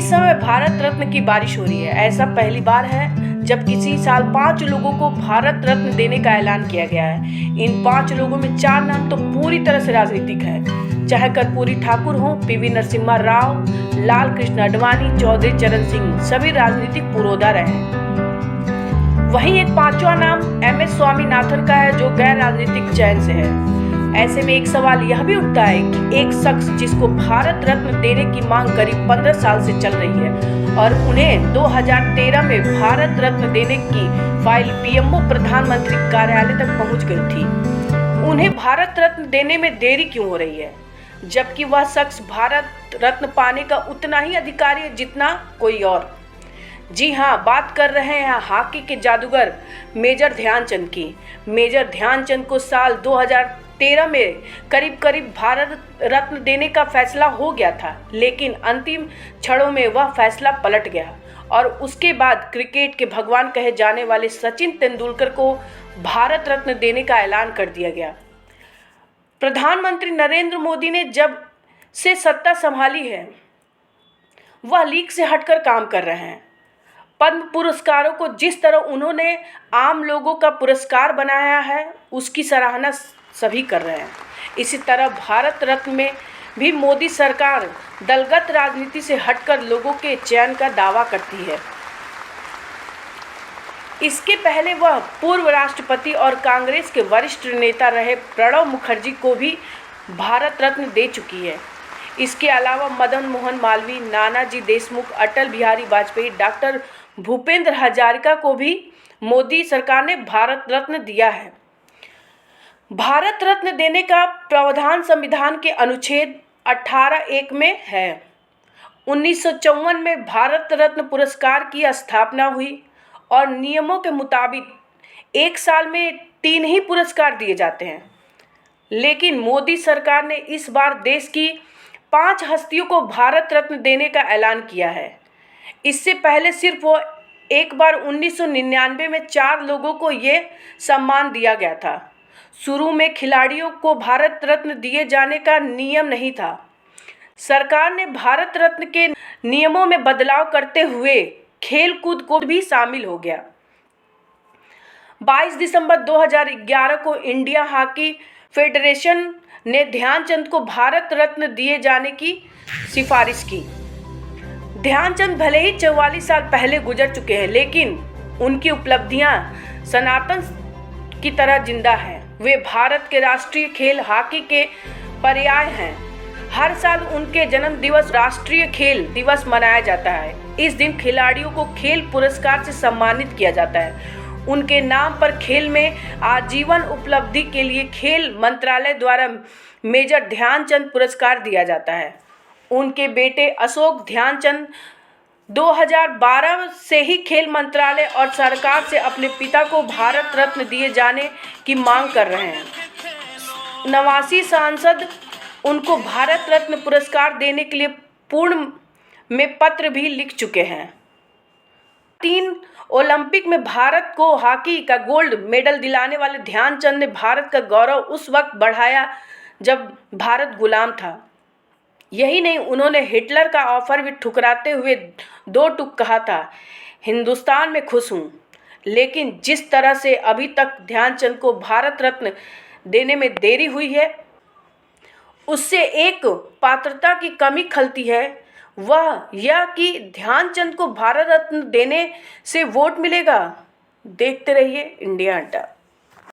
इस समय भारत रत्न की बारिश हो रही है। ऐसा पहली बार है जब किसी साल 5 लोगों को भारत रत्न देने का ऐलान किया गया है। इन 5 लोगों में 4 नाम तो पूरी तरह से राजनीतिक है, चाहे कर्पूरी ठाकुर हो, पीवी नरसिम्हा राव, लाल कृष्ण आडवाणी, चौधरी चरण सिंह, सभी राजनीतिक पुरोधा रहे हैं। वहीं एक 5वां नाम MS स्वामीनाथन का है, जो गैर राजनीतिक चयन से है। ऐसे में एक सवाल यह भी उठता है कि एक शख्स जिसको भारत रत्न देने की मांग करीब 15 साल से चल रही है और उन्हें 2013 में भारत रत्न देने की फाइल PMO प्रधानमंत्री कार्यालय तक पहुंच गई थी, उन्हें भारत रत्न देने में देरी क्यों हो रही है, जबकि वह शख्स भारत रत्न पाने का उतना ही अधिकारी है जितना कोई और। जी हाँ, बात कर रहे हैं हॉकी के जादूगर मेजर ध्यानचंद की। मेजर ध्यानचंद को साल 2013 में करीब भारत रत्न देने का फैसला हो गया था, लेकिन अंतिम क्षणों में वह फैसला पलट गया और उसके बाद क्रिकेट के भगवान कहे जाने वाले सचिन तेंदुलकर को भारत रत्न देने का ऐलान कर दिया गया। प्रधानमंत्री नरेंद्र मोदी ने जब से सत्ता संभाली है, वह लीग से हटकर काम कर रहे हैं। पद्म पुरस्कारों को जिस तरह उन्होंने आम लोगों का पुरस्कार बनाया है, उसकी सराहना सभी कर रहे हैं। इसी तरह भारत रत्न में भी मोदी सरकार दलगत राजनीति से हटकर लोगों के चयन का दावा करती है। इसके पहले वह पूर्व राष्ट्रपति और कांग्रेस के वरिष्ठ नेता रहे प्रणब मुखर्जी को भी भारत रत्न दे चुकी है। इसके अलावा मदन मोहन मालवीय, नानाजी देशमुख, अटल बिहारी वाजपेयी, डॉक्टर भूपेंद्र हजारिका को भी मोदी सरकार ने भारत रत्न दिया है। भारत रत्न देने का प्रावधान संविधान के अनुच्छेद 18(1) में है। 1954 में भारत रत्न पुरस्कार की स्थापना हुई और नियमों के मुताबिक एक साल में 3 ही पुरस्कार दिए जाते हैं, लेकिन मोदी सरकार ने इस बार देश की 5 हस्तियों को भारत रत्न देने का ऐलान किया है। इससे पहले सिर्फ वो एक बार 1999 में 4 लोगों को ये सम्मान दिया गया था। शुरू में खिलाड़ियों को भारत रत्न दिए जाने का नियम नहीं था। सरकार ने भारत रत्न के नियमों में बदलाव करते हुए खेल-कूद को भी शामिल हो गया। 22 दिसंबर 2011 को इंडिया हॉकी फेडरेशन ने ध्यानचंद को भारत रत्न दिए जाने की सिफारिश की। ध्यानचंद भले ही 44 साल पहले गुजर चुके हैं, लेकिन उनकी उपलब्धियां सनातन की तरह जिंदा हैं। वे भारत के राष्ट्रीय खेल हॉकी के पर्याय हैं। हर साल उनके जन्म दिवस राष्ट्रीय खेल दिवस मनाया जाता है। इस दिन खिलाड़ियों को खेल पुरस्कार से सम्मानित किया जाता है। उनके नाम पर खेल में आजीवन उपलब्धि के लिए खेल मंत्रालय द्वारा मेजर ध्यानचंद पुरस्कार दिया जाता है। उनके बेटे अशोक ध्यानचंद 2012 से ही खेल मंत्रालय और सरकार से अपने पिता को भारत रत्न दिए जाने की मांग कर रहे हैं। 89 सांसद उनको भारत रत्न पुरस्कार देने के लिए पूर्ण में पत्र भी लिख चुके हैं। 3 ओलंपिक में भारत को हॉकी का गोल्ड मेडल दिलाने वाले ध्यानचंद ने भारत का गौरव उस वक्त बढ़ाया जब भारत गुलाम था। यही नहीं, उन्होंने हिटलर का ऑफर भी ठुकराते हुए 2 टूक कहा था, हिंदुस्तान में खुश हूँ। लेकिन जिस तरह से अभी तक ध्यानचंद को भारत रत्न देने में देरी हुई है, उससे एक पात्रता की कमी खलती है। वह यह कि ध्यानचंद को भारत रत्न देने से वोट मिलेगा। देखते रहिए इंडिया अड्डा।